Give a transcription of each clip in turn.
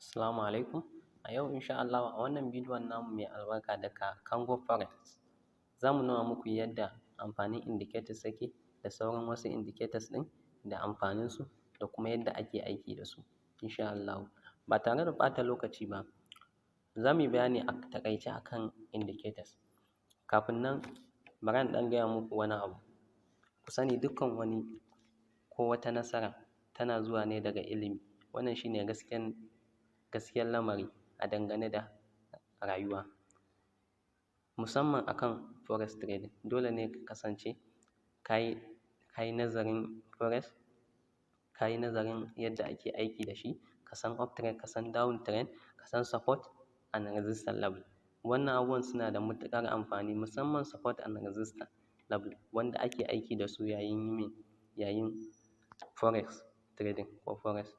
Assalamu alaikum. A yau insha Allah a wannan bidiyon namu mai albarka daga Kango Forex za mu nuna muku yadda amfanin indicators yake da sauran wasu indicators ɗin da amfaninsu da kuma yadda ake aiki da su insha Allah. Ba tare da ɓata lokaci ba za mu yi bayani a taƙaice akan indicators. Kafin nan bari in ɗan gaya muku wani abu. Ku sani dukkan wani ko wata nasara tana zuwa ne daga ilimi. Wannan shi ne gaskiyar lamari a dangane da rayuwa, musamman akan forex trading. Dole ne ka kasance ka yi nazarin forex, ka yi nazarin yadda ake aiki da shi, ka san up trend, ka san down trend, ka san support and resistance level. Wannan abubuwan suna da matuƙar amfani, musamman support and resistance level wanda ake aiki da su yayin forex trading ko forex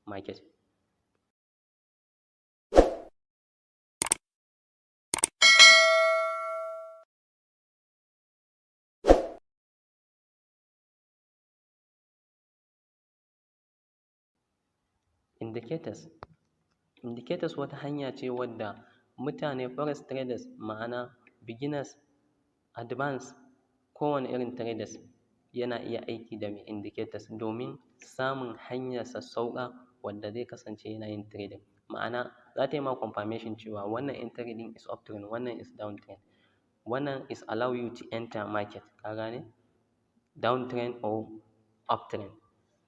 market. Indicators wata hanya ce wadda mutane forex traders ma'ana beginners, advanced, kowane irin traders yana iya aiki da indicators domin samun hanyar sassauƙa wadda zai kasance yana yin trading. Ma'ana za ta yi ma confirmation cewa wannan in trading is up trend, wannan is down trend, wannan is allow you to enter market, ka gane, down trend or up trend.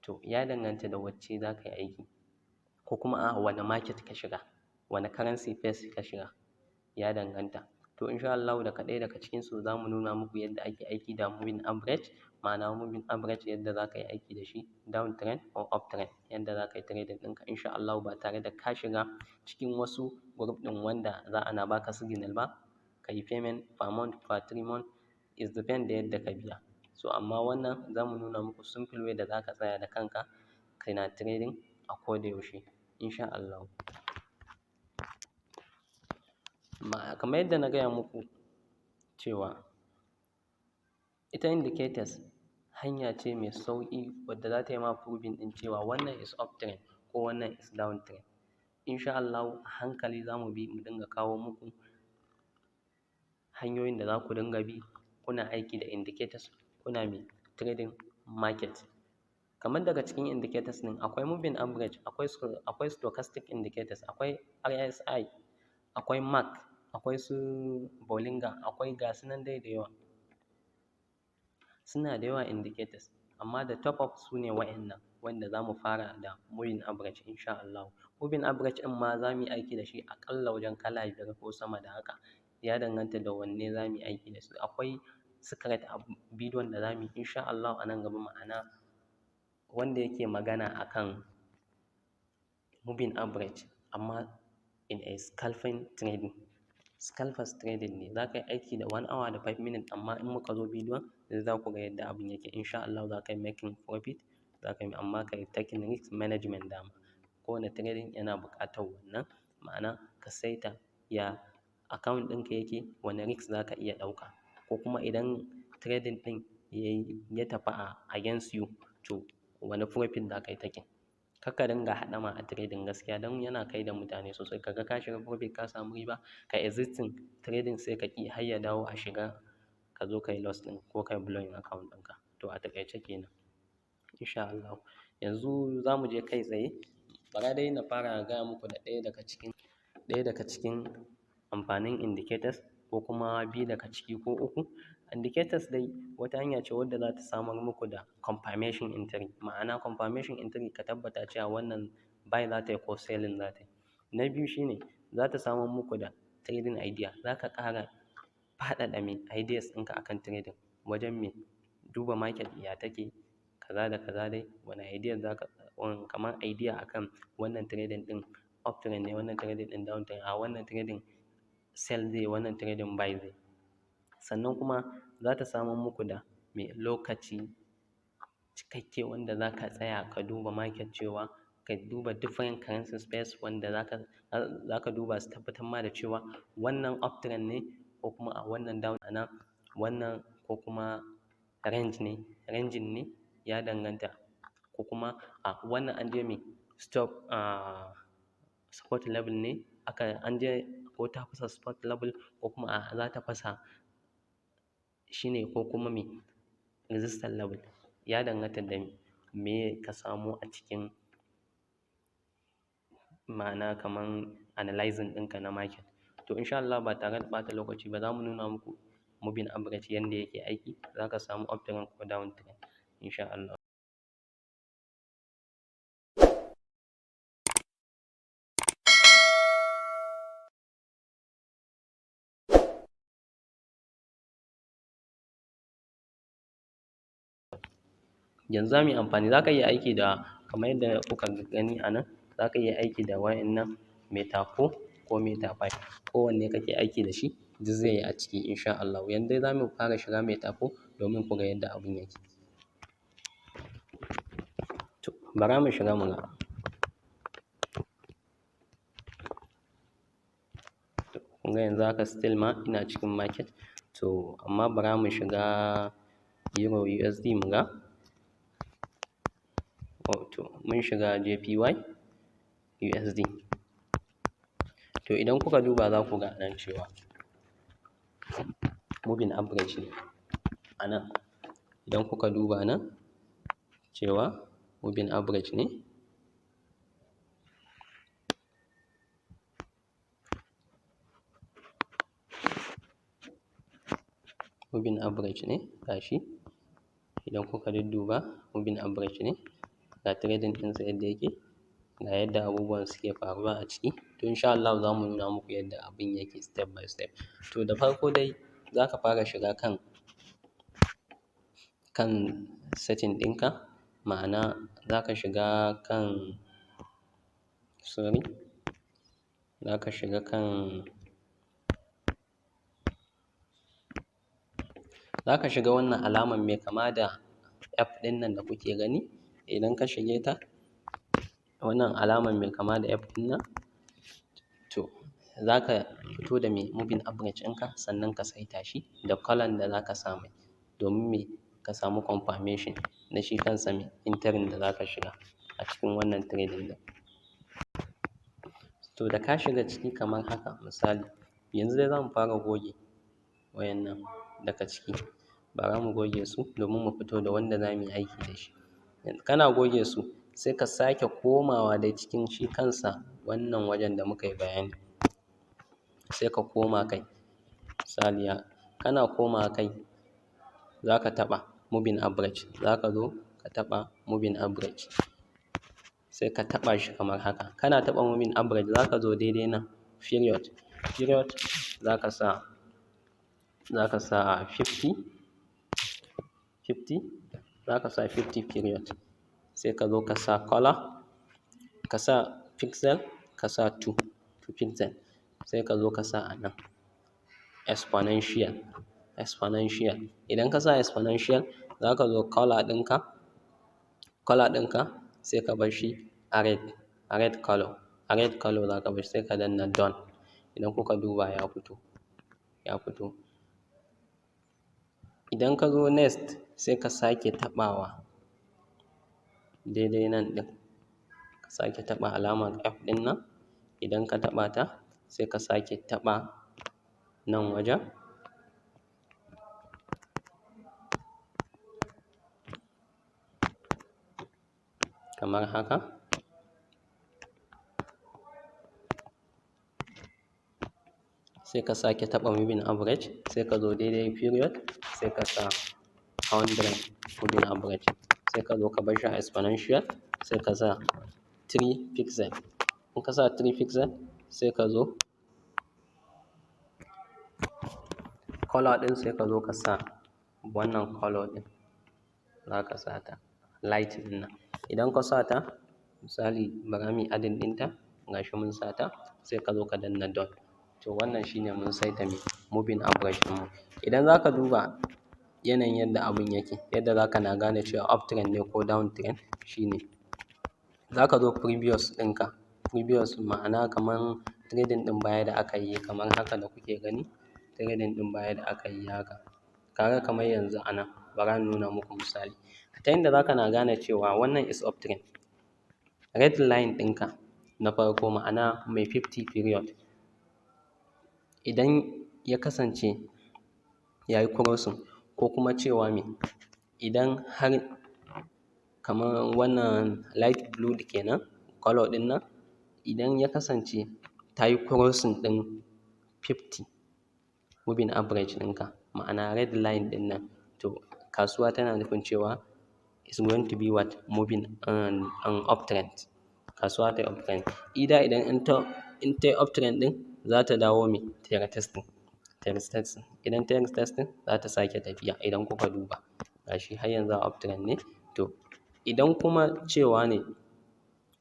To ya danganta da wacce za ka yi aiki, ko kuma a'a wane market ka shiga, wane currency pair ka shiga, ya danganta. To insha Allahu daga ɗaya daga cikinsu za mu nuna muku yadda ake aiki da moving average, ma'ana moving average yadda za ka yi aiki da shi down trend or up trend, yadda za ka yi trading ɗinka insha Allahu ba tare da ka shiga cikin wasu group ɗin wanda za ana ba ka signal ba, ka yi payment per month, per 3 months, it depend da yadda ka biya. So amma wannan za mu nuna muku simple way da za ka tsaya da kanka kana trading a koda yaushe insha Allahu. Kamar yadda na gaya muku cewa ita indicators hanya ce mai sauƙi wadda za ta yi ma proving ɗin cewa wannan is up trend ko wannan is down trend. Insha Allahu a hankali za mu bi mu dinga kawo muku hanyoyin da za ku dinga bi kuna aiki da indicators kuna trading market. Kamar daga cikin indicators ɗin akwai moving average, akwai stochastic indicators, akwai RSI, akwai MAC, akwai su Bollinger, akwai ga su nan dai da yawa. Suna da yawa indicators amma da top up su ne wa'innan wanda za mu fara da moving average insha Allahu. Moving average ɗin ma za mu yi aiki da shi aƙalla wajen kala 5 ko sama da haka, ya danganta da wanne za mu yi aiki da su. Akwai secret a bidiyon da za mu yi insha Allahu a nan gaba, ma'ana wanda yake magana akan moving average amma in a scalping trading. Scalpers trading ne, za ka yi aiki da 1 hour da 5 minutes amma in muka zo bidiyon za ku ga yadda abin yake insha Allahu. Za ka yi making profit, amma ka yi taking risk management dama. Kowane trading yana buƙatar wannan, ma'ana ka saita ya account ɗinka yake, wane risk za ka iya ɗauka, ko kuma idan trading ɗin ya tafi a against you to wane profit za ka yi taking. Kar ka dinga haɗama a trading gaskiya don yana kai da mutane sosai. Ka ga ka shiga profit ka samu riba ka exiting trading sai ka ƙi har ya dawo a shiga ka zo ka yi loss ɗin ko ka yi blowing account ɗinka. To a taƙaice kenan insha Allahu. Yanzu za mu je kai tsaye, bara dai na fara gaya muku da ɗaya daga cikin amfanin indicators ko kuma 2 daga ciki ko 3. Indicators dai wata hanya ce wadda za ta samar muku da confirmation entry, ma'ana confirmation entry ka tabbata cewa wannan buy za ta yi ko selling za ta yi. Na biyu shi ne za ta samar muku da trading idea, za ka ƙara faɗaɗa ideas ɗinka akan trading wajen duba market ya take, kaza da kaza dai, wane idea za ka kamar idea akan wannan trading ɗin up trend ne, wannan trading ɗin down trend, wannan trading sell zai yi, wannan trading buy zai yi. Sannan kuma za ta samar muku da lokaci cikakke wanda za ka tsaya ka duba market cewa ka duba different currency pairs wanda za ka duba su tabbatar ma da cewa wannan up trend ne ko kuma wannan down, ma'ana wannan ko kuma ranging ne ya danganta, ko kuma wannan an je stop support level ne an je ko ta fasa support level ko kuma a'a za ta fasa shi ne ko kuma me resistance level, ya danganta da me ka samo a cikin ma'ana kaman analyzing ɗinka na market. To insha Allah ba tare da ɓata lokaci ba za mu nuna muku moving average yanda yake aiki, za ka samu up trend ko down trend insha Allah. Yanzu za mu yi amfani, za ka iya aiki da kamar yadda kuka gani a nan, za ka iya aiki da wa'innan meta 4 ko meta 5, kowanne kake aiki da shi duk zai yi a ciki insha Allah. Yanzu dai za mu fara shiga meta 4 domin ku ga yadda abun yake. To bara mu shiga mu ga. Kun ga yanzu haka still ma ina cikin market, to amma bara mu shiga Euro USD mu ga. To mun shiga JPY USD. To idan kuka duba za ku ga nan cewa moving average ne a nan. Idan kuka duba nan cewa moving average ne. Moving average ne ga shi. Idan kuka dudduba moving average ne, ga trading ɗinsa yadda yake, ga yadda abubuwan suke faruwa a ciki. To insha Allah za mu nuna muku yadda abin yake step by step. To da farko dai za ka fara shiga kan setting ɗinka, ma'ana za ka shiga kan wannan alaman mai kama da F ɗin nan da kuke gani. Idan ka shige ta, wannan alaman mai kama da F ɗin nan, to za ka fito da me moving average ɗinka, sannan ka saita shi da colour da za ka sa mai, domin me ka samu confirmation na shi kansa me entering da za ka shiga a cikin wannan trading ɗin. To da ka shiga ciki kamar haka misali, yanzu dai za mu fara goge wa'innan daga ciki, bara mu goge su domin mu fito da wanda za mu yi aiki da shi. Kana goge su sai ka sake komawa dai cikin shi kansa wannan wajen da muka yi bayani, sai ka koma kai. Misali kana komawa kai za ka taɓa moving average, za ka zo ka taɓa moving average, sai ka taɓa shi kamar haka. Kana taɓa moving average za ka zo daidai nan period za ka sa 50, za ka sa 50 period, sai ka zo ka sa colour, ka sa pixel, ka sa 2 pixel, sai ka zo ka sa a nan exponential. Idan ka sa exponential za ka zo colour ɗinka sai ka bar shi a red colour za ka bar shi, sai ka danna done. Idan kuka duba ya fito. Idan ka zo next sai ka sake taɓawa daidai nan ɗin, ka sake taɓa alamar F ɗin nan. Idan ka taɓa ta sai ka sake taɓa nan wajen, kamar haka. Sai ka sake taɓa moving average, sai ka zo daidai period, sai ka sa 100 moving average, sai ka zo ka bar shi a exponential, sai ka sa 3 pixel. In ka sa 3 pixel sai ka zo colour ɗin, sai ka zo ka sa wannan colour ɗin, za ka sa ta light ɗin nan. Idan ka sa ta misali bara mu yi adding ɗinta, ga shi mun sa ta, sai ka zo ka danna done. To wannan shi ne mun saita me moving average ɗinmu. Idan za ka duba yanayin yadda abun yake, yadda za ka na gane cewa up trend ne ko down trend shine, za ka zo previous ɗinka, ma'ana kaman trading ɗin baya da aka yi kamar haka da kuke gani, trading ɗin baya da aka yi haka. Ka ga kamar yanzu a nan, bara in nuna muku misali. Ta yanda za ka na gane cewa wannan is up trend, red line ɗinka na farko ma'ana mai 50 period idan ya kasance ya yi crossing ko kuma cewa me idan har kamar wannan light blue kenan colour ɗin nan idan ya kasance ta yi crossing ɗin 50 moving average ɗinka ma'ana red line ɗin nan to kasuwa tana nufin cewa is going to be what moving on uptrend kasuwa ta yi uptrend either idan in ta yi uptrend ɗin za ta dawo me ta yi retesting idan ta yi retesting za ta sake tafiya idan kuka duba gashi har yanzu a uptrend ne to idan kuma cewa ne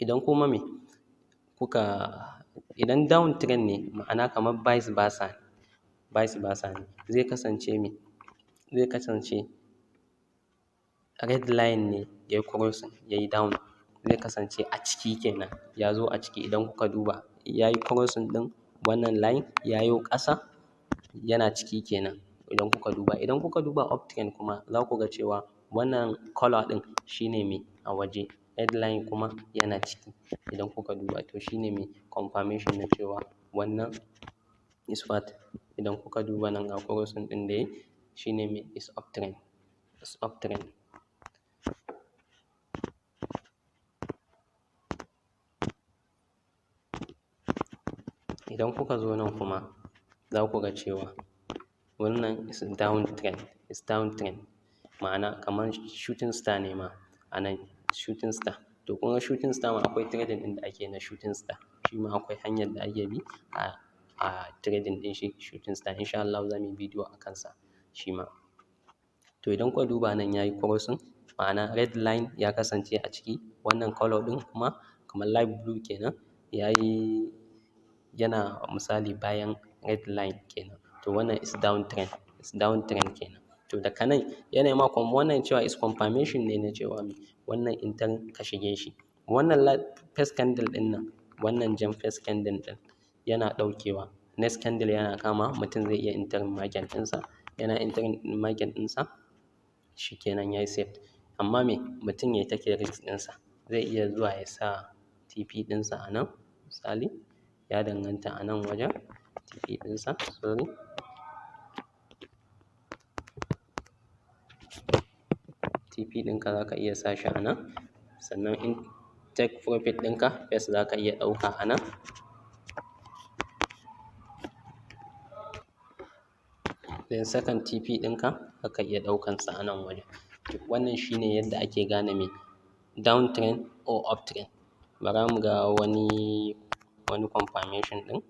idan kuma me kuka idan down trend ne ma'ana kamar vice versa ne zai kasance me zai kasance red line ne ya yi crossing ya yi down zai kasance a ciki kenan ya zo a ciki idan kuka duba ya yi crossing ɗin wannan line ya yo ƙasa yana ciki kenan idan kuka duba uptrend kuma za ku ga cewa wannan colour ɗin shine me a waje red line kuma yana ciki idan kuka duba to shine me confirmation na cewa wannan is what idan kuka duba nan ga crossing ɗin da ya yi shine me is uptrend idan kuka zo nan kuma za ku ga cewa wannan is downtrend ma'ana kamar shooting star ne ma a nan shooting star to kun ga shooting star ma akwai trading ɗin da ake na shooting star shi ma akwai hanyar da ake bi a trading ɗin shi shooting star insha Allah za mu yi bidiyo a kansa shi ma to idan kuka duba nan ya yi crossing ma'ana red line ya kasance a ciki wannan colour ɗin kuma kamar light blue kenan yana misali bayan red line kenan to wannan is downtrend kenan to daga nan yana ma wannan cewa is confirmation ne na cewa wannan intan ka shige shi wannan first candle ɗin nan wannan jan first candle ɗin yana ɗaukewa next candle yana kama mutum zai iya entering market ɗinsa yana entering market ɗinsa shikenan ya yi safe amma me mutum ya yi taking risk ɗinsa zai iya zuwa ya sa TP ɗinsa a nan misali ya danganta a nan wajen TP ɗinsa TP ɗinka za ka iya sa shi a nan sannan in take profit ɗinka first za ka iya ɗauka a nan then second TP ɗinka za ka iya ɗaukansa a nan wajen wannan shine yadda ake gane me downtrend or uptrend bara mu ga wani confirmation ɗin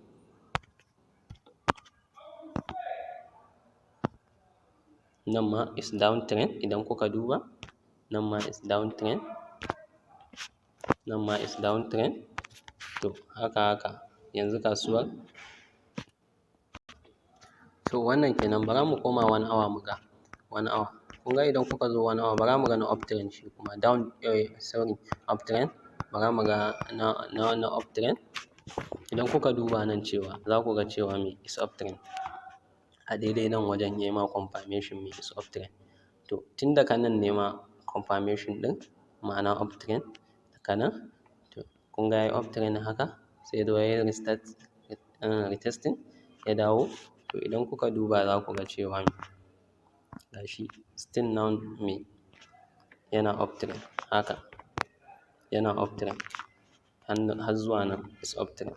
nan ma is downtrend idan kuka duba nan ma is downtrend nan ma is downtrend to haka yanzu kasuwar to wannan kenan bara mu koma 1 hour mu ga 1 hour kun ga idan kuka zo 1 hour bara mu ga na uptrend shi kuma uptrend bara mu ga na uptrend idan kuka duba nan cewa za ku ga cewa me is uptrend a daidai nan wajen ya yi ma confirmation me is uptrend to tun daga nan ne ma confirmation ɗin ma'ana uptrend daga nan to kun ga ya yi uptrend haka sai ya zo ya yi retesting ya dawo to idan kuka duba za ku ga cewa gashi still now me yana uptrend haka yana uptrend har zuwa nan is uptrend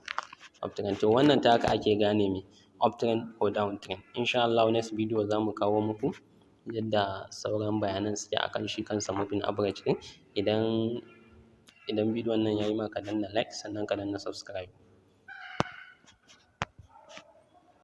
to wannan ta haka ake gane me uptrend ko downtrend insha Allah next video za mu kawo muku yadda sauran bayanan suke akan shi kansa moving average ɗin idan bidiyon nan ya yi ma ka danna like sannan ka danna subscribe